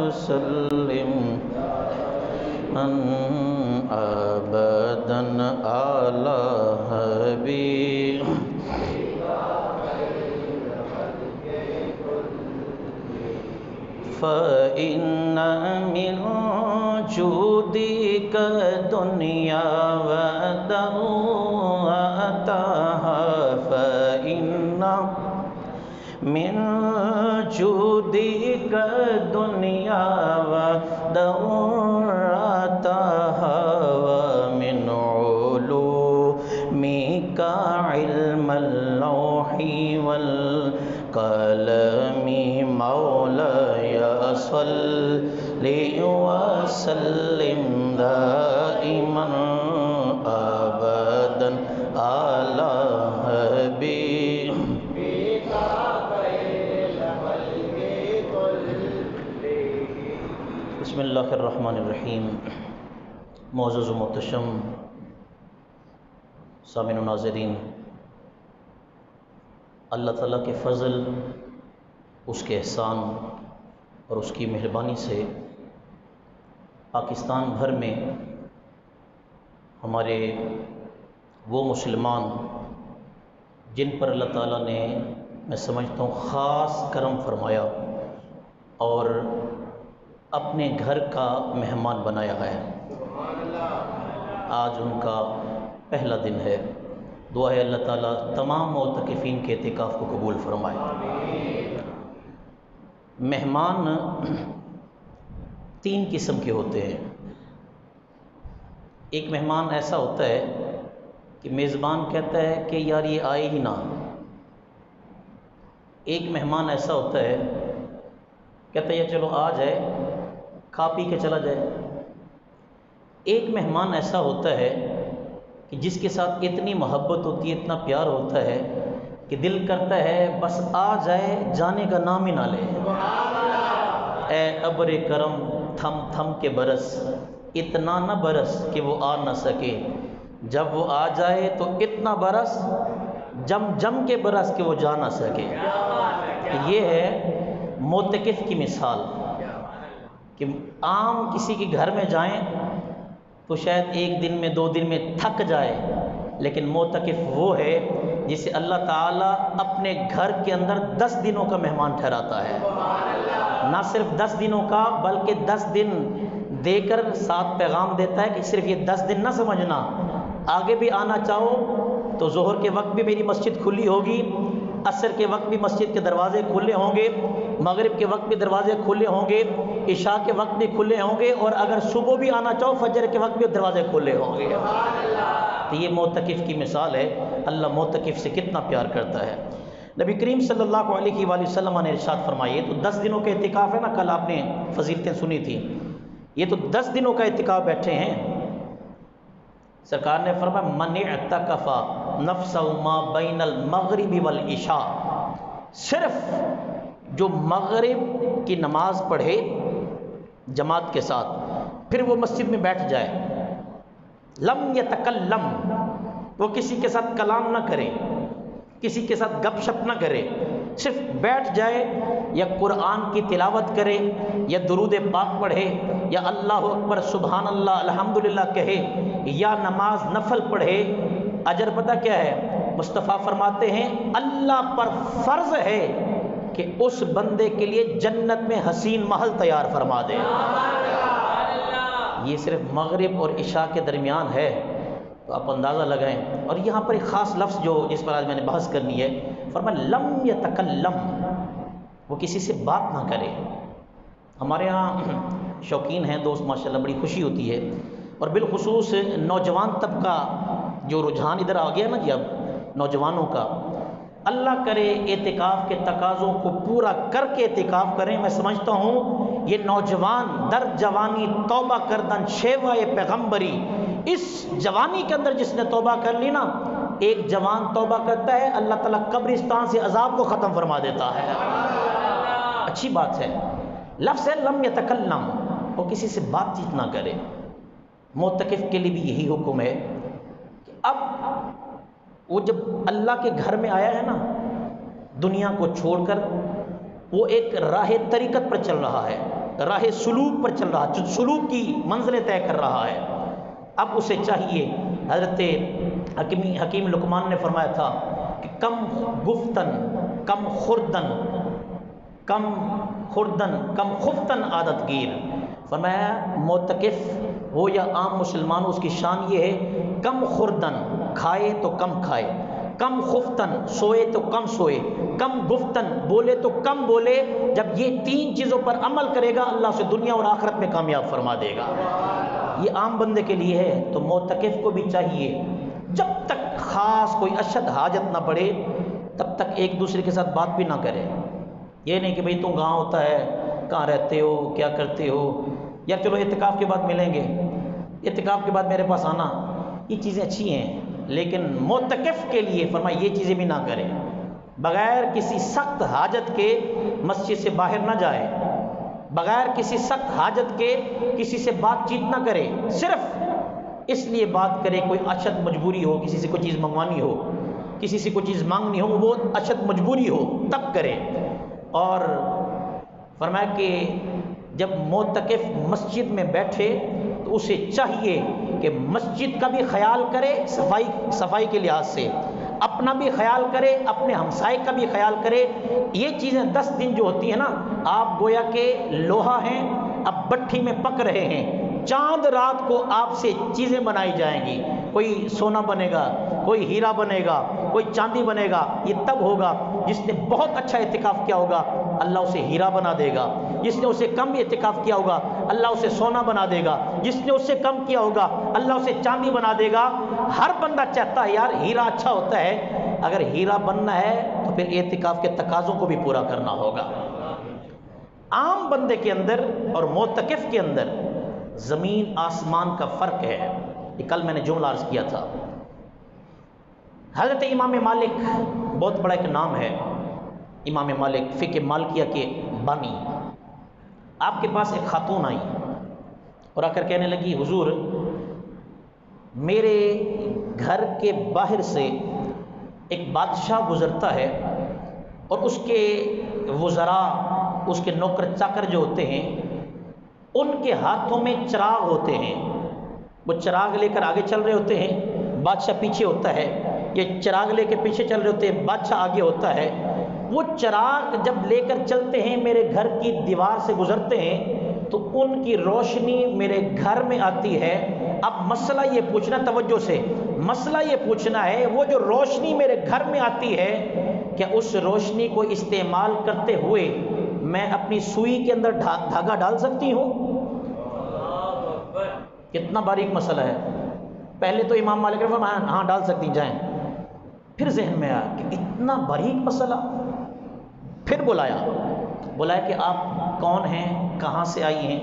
وسلم أبدا على حبيب فإن من جودك دنيا ودواتها فإن من جودك دنيا ودواتها ومن علومك علم اللوح والقلم مولاي صل وسلم دائما ابدا على حبيبك خير الخلق كلهم. بسم اللہ الرحمن الرحیم. معزز و محتشم سامعین و ناظرین، اللہ تعالیٰ کے فضل، اس کے احسان اور اس کی مہربانی سے پاکستان بھر میں ہمارے وہ مسلمان جن پر اللہ تعالیٰ نے، میں سمجھتا ہوں، خاص کرم فرمایا اور اپنے گھر کا مہمان بنایا ہے، آج ان کا پہلا دن ہے. دعا ہے اللہ تعالیٰ تمام معتکفین کے اعتکاف کو قبول فرمائے. مہمان تین قسم کے ہوتے ہیں. ایک مہمان ایسا ہوتا ہے کہ میزبان کہتا ہے کہ یار یہ آئے ہی نہ. ایک مہمان ایسا ہوتا ہے کہتا ہے یا چلو آ جائے، کھا پی کے چلا جائے. ایک مہمان ایسا ہوتا ہے کہ جس کے ساتھ اتنی محبت ہوتی ہے، اتنا پیار ہوتا ہے کہ دل کرتا ہے بس آ جائے، جانے کا نام ہی نہ لے. اے ابر کرم تھم تھم کے برس، اتنا نہ برس کہ وہ آ نہ سکے، جب وہ آ جائے تو اتنا برس، جم جم کے برس کہ وہ جا نہ سکے. یہ ہے معتکف کی مثال کہ عام کسی کے گھر میں جائیں تو شاید ایک دن میں 2 دن میں تھک جائے، لیکن معتکف وہ ہے جسے اللہ تعالیٰ اپنے گھر کے اندر 10 دنوں کا مہمان ٹھہراتا ہے. نہ صرف 10 دنوں کا بلکہ 10 دن دے کر ساتھ پیغام دیتا ہے کہ صرف یہ 10 دن نہ سمجھنا، آگے بھی آنا چاہو تو ظہر کے وقت بھی میری مسجد کھلی ہوگی، عصر کے وقت بھی مسجد کے دروازے کھلے ہوں گے، مغرب کے وقت بھی دروازے کھلے ہوں گے، عشاء کے وقت بھی کھلے ہوں گے، اور اگر صبح بھی آنا چاہو فجر کے وقت بھی دروازے کھلے ہوں گے. تو یہ معتکف کی مثال ہے. اللہ معتکف سے کتنا پیار کرتا ہے. نبی کریم صلی اللہ علیہ وآلہ وسلم نے ارشاد فرمائے، تو 10 دنوں کے اعتکاف ہے نا، کل آپ نے فضیلتیں سنی تھی، یہ تو 10 دنوں کا اعتکاف بیٹھے ہیں. سرکار نے فرمایا من اعتکف نفسہ ما بین المغرب والعشاء، صرف جو مغرب کی نماز پڑھے جماعت کے ساتھ پھر وہ مسجد میں بیٹھ جائے، لم یتکلم، وہ کسی کے ساتھ کلام نہ کرے، کسی کے ساتھ گپ شپ نہ کرے، صرف بیٹھ جائے، یا قرآن کی تلاوت کرے، یا درود پاک پڑھے، یا اللہ اکبر سبحان اللہ الحمدللہ کہے، یا نماز نفل پڑھے، اجر پتہ کیا ہے؟ مصطفیٰ فرماتے ہیں اللہ پر فرض ہے کہ اس بندے کے لیے جنت میں حسین محل تیار فرما دے. یہ صرف مغرب اور عشاء کے درمیان ہے، تو آپ اندازہ لگائیں. اور یہاں پر ایک خاص لفظ جو جس پر آج میں نے بحث کرنی ہے، فرمایا لم یتکلم، وہ کسی سے بات نہ کرے. ہمارے ہاں شوقین ہیں دوست ماشاءاللہ، بڑی خوشی ہوتی ہے، اور بالخصوص نوجوان طبقہ جو رجحان ادھر آ گیا نا جی، اب نوجوانوں کا، اللہ کرے اعتکاف کے تقاضوں کو پورا کر کے اعتکاف کریں. میں سمجھتا ہوں یہ نوجوان در جوانی توبہ کردن شیوائے پیغمبری، اس جوانی کے اندر جس نے توبہ کر لی نا، ایک جوان توبہ کرتا ہے اللہ تعالیٰ قبرستان سے عذاب کو ختم فرما دیتا ہے. اچھی بات ہے. لفظ ہے لم یتکلم، وہ کسی سے بات چیت نہ کرے. معتکف کے لیے بھی یہی حکم ہے کہ اب وہ جب اللہ کے گھر میں آیا ہے نا، دنیا کو چھوڑ کر وہ ایک راہ طریقت پر چل رہا ہے. راہ سلوک پر چل رہا، جو سلوک کی منزلیں طے کر رہا ہے، اب اسے چاہیے، حضرت حکیم لقمان نے فرمایا تھا کہ کم گفتن کم خوردن کم خفتن عادت گیر، فرمایا معتکف ہو یا عام مسلمان، اس کی شان یہ ہے کم خوردن، کھائے تو کم کھائے، کم خفتن، سوئے تو کم سوئے، کم گفتن، بولے تو کم بولے۔ جب یہ تین چیزوں پر عمل کرے گا اللہ اسے دنیا اور آخرت میں کامیاب فرما دے گا۔ یہ عام بندے کے لیے ہے، تو معتکف کو بھی چاہیے جب تک خاص کوئی اشد حاجت نہ پڑے تب تک ایک دوسرے کے ساتھ بات بھی نہ کرے۔ یہ نہیں کہ بھئی تم کہاں ہوتا ہے، کہاں رہتے ہو، کیا کرتے ہو، یا چلو اعتکاف کے بعد ملیں گے، اعتکاف کے بعد میرے پاس آنا، یہ چیزیں اچھی ہیں، لیکن معتکف کے لیے فرمایا یہ چیزیں بھی نہ کرے، بغیر کسی سخت حاجت کے مسجد سے باہر نہ جائے، بغیر کسی سخت حاجت کے کسی سے بات چیت نہ کرے، صرف اس لیے بات کرے کوئی اشد مجبوری ہو، کسی سے کوئی چیز منگوانی ہو، کسی سے کوئی چیز مانگنی ہو، وہ اشد مجبوری ہو تب کرے۔ اور فرمایا کہ جب معتکف مسجد میں بیٹھے تو اسے چاہیے کہ مسجد کا بھی خیال کرے، صفائی کے لحاظ سے اپنا بھی خیال کرے، اپنے ہمسائے کا بھی خیال کرے۔ یہ چیزیں 10 دن جو ہوتی ہیں نا، آپ گویا کہ لوہا ہیں، اب بٹھی میں پک رہے ہیں، چاند رات کو آپ سے چیزیں بنائی جائیں گی، کوئی سونا بنے گا، کوئی ہیرا بنے گا، کوئی چاندی بنے گا۔ یہ تب ہوگا جس نے بہت اچھا اعتکاف کیا ہوگا، اللہ اسے ہیرا بنا دے گا، جس نے اسے کم اعتکاف کیا ہوگا اللہ اسے سونا بنا دے گا، جس نے اس سے کم کیا ہوگا اللہ اسے چاندی بنا دے گا۔ ہر بندہ چاہتا ہے یار ہیرا اچھا ہوتا ہے، اگر ہیرا بننا ہے تو پھر اعتکاف کے تقاضوں کو بھی پورا کرنا ہوگا۔ عام بندے کے اندر اور معتکف کے اندر زمین آسمان کا فرق ہے۔ یہ کل میں نے جملہ عرض کیا تھا۔ حضرت امام مالک بہت بڑا ایک نام ہے، امام مالک فقہ مالکیہ کے بانی۔ آپ کے پاس ایک خاتون آئی اور آ کر کہنے لگی حضور میرے گھر کے باہر سے ایک بادشاہ گزرتا ہے اور اس کے وزراء، اس کے نوکر چاکر جو ہوتے ہیں ان کے ہاتھوں میں چراغ ہوتے ہیں، وہ چراغ لے کر آگے چل رہے ہوتے ہیں، بادشاہ پیچھے ہوتا ہے، یہ چراغ لے کے پیچھے چل رہے ہوتے ہیں، بادشاہ آگے ہوتا ہے۔ وہ چراغ جب لے کر چلتے ہیں، میرے گھر کی دیوار سے گزرتے ہیں تو ان کی روشنی میرے گھر میں آتی ہے۔ اب مسئلہ یہ پوچھنا، توجہ سے مسئلہ یہ پوچھنا ہے، وہ جو روشنی میرے گھر میں آتی ہے کیا اس روشنی کو استعمال کرتے ہوئے میں اپنی سوئی کے اندر دھاگا ڈال سکتی ہوں؟ کتنا باریک مسئلہ ہے۔ پہلے تو امام مالک نے فرمایا ہاں ڈال سکتی، جائیں۔ پھر ذہن میں آیا کہ اتنا باریک مسئلہ، پھر بلایا کہ آپ کون ہیں، کہاں سے آئی ہیں؟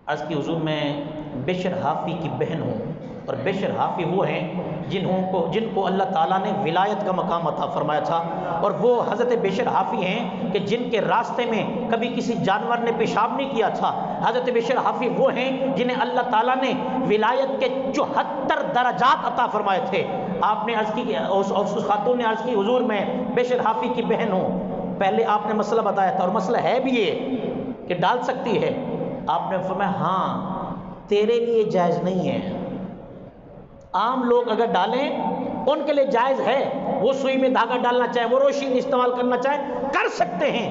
عرض کی حضور میں بشر حافی کی بہن ہوں، اور بشر حافی وہ ہیں جن کو اللہ تعالیٰ نے ولایت کا مقام عطا فرمایا تھا، اور وہ حضرت بشر حافی ہیں کہ جن کے راستے میں کبھی کسی جانور نے پیشاب نہیں کیا تھا۔ حضرت بشر حافی وہ ہیں جنہیں اللہ تعالیٰ نے ولایت کے 74 درجات عطا فرمائے تھے۔ آپ نے عرض کی، اس خاتون نے عرض کی حضور میں بشر حافی کی بہن ہوں۔ پہلے آپ نے مسئلہ بتایا تھا، اور مسئلہ ہے بھی یہ کہ ڈال سکتی ہے۔ آپ نے فرمایا ہاں تیرے لیے جائز نہیں ہے، عام لوگ اگر ڈالیں ان کے لیے جائز ہے، وہ سوئی میں دھاگا ڈالنا چاہے، وہ روشنی استعمال کرنا چاہے کر سکتے ہیں،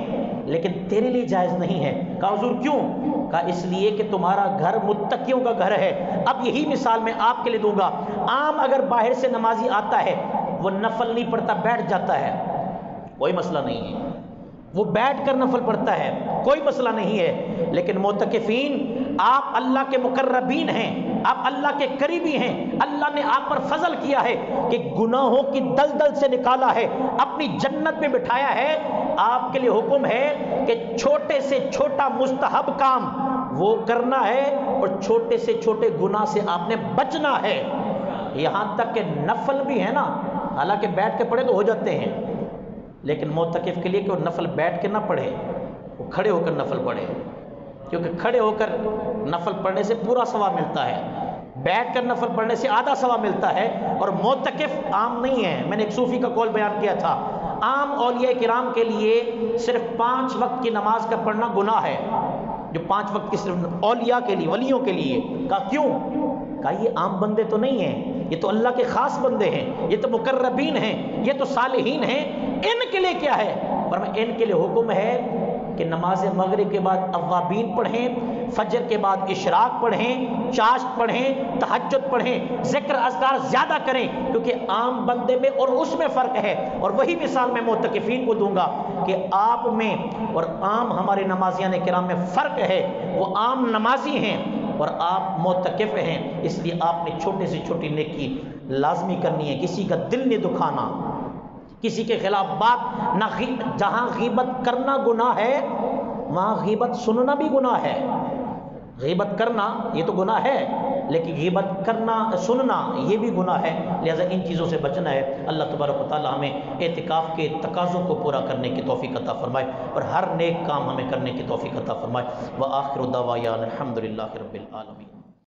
لیکن تیرے لیے جائز نہیں ہے۔ کہا حضور کیوں؟ کہا اس لیے کہ تمہارا گھر متقیوں کا گھر ہے۔ اب یہی مثال میں آپ کے لیے دوں گا۔ عام اگر باہر سے نمازی آتا ہے، وہ نفل نہیں پڑھتا، بیٹھ جاتا ہے، کوئی مسئلہ نہیں ہے، وہ بیٹھ کر نفل پڑھتا ہے، کوئی مسئلہ نہیں ہے۔ لیکن معتکفین، آپ اللہ کے مقربین ہیں، آپ اللہ کے قریبی ہیں، اللہ نے آپ پر فضل کیا ہے کہ گناہوں کی دلدل سے نکالا ہے، اپنی جنت میں بٹھایا ہے۔ آپ کے لیے حکم ہے کہ چھوٹے سے چھوٹا مستحب کام وہ کرنا ہے، اور چھوٹے سے چھوٹے گناہ سے آپ نے بچنا ہے، یہاں تک کہ نفل بھی ہے نا، حالانکہ بیٹھ کے پڑھے تو ہو جاتے ہیں، لیکن معتکف کے لیے کہ وہ نفل بیٹھ کے نہ پڑھے، وہ کھڑے ہو کر نفل پڑھے، کیونکہ کھڑے ہو کر نفل پڑھنے سے پورا ثواب ملتا ہے، بیٹھ کر نفل پڑھنے سے آدھا ثواب ملتا ہے۔ اور معتکف عام نہیں ہے، میں نے ایک صوفی کا قول بیان کیا تھا، عام اولیاء کرام کے لیے صرف 5 وقت کی نماز کا پڑھنا گناہ ہے، جو 5 وقت کی صرف اولیاء کے لیے، ولیوں کے لیے۔ کہا کیوں؟ کہا یہ عام بندے تو نہیں ہیں، یہ تو اللہ کے خاص بندے ہیں، یہ تو مقربین ہیں، یہ تو صالحین ہیں، ان کے لیے کیا ہے؟ فرمایا ان کے لیے حکم ہے کہ نماز مغرب کے بعد اوابین پڑھیں، فجر کے بعد اشراق پڑھیں، چاشت پڑھیں، تہجد پڑھیں، ذکر اذکار زیادہ کریں، کیونکہ عام بندے میں اور اس میں فرق ہے۔ اور وہی مثال میں معتکفین کو دوں گا کہ آپ میں اور عام ہمارے نمازیان کرام میں فرق ہے، وہ عام نمازی ہیں اور آپ معتکف ہیں، اس لیے آپ نے چھوٹی سے چھوٹی نیکی لازمی کرنی ہے، کسی کا دل نہیں دکھانا، کسی کے خلاف بات نہ، جہاں غیبت کرنا گناہ ہے وہاں غیبت سننا بھی گناہ ہے۔ غیبت کرنا یہ تو گناہ ہے، لیکن غیبت کرنا سننا یہ بھی گناہ ہے، لہذا ان چیزوں سے بچنا ہے۔ اللہ تبارک و تعالی ہمیں اعتکاف کے تقاضوں کو پورا کرنے کی توفیق عطا فرمائے اور ہر نیک کام ہمیں کرنے کی توفیق عطا فرمائے۔ وآخر دعوانا الحمدللہ رب العالمین۔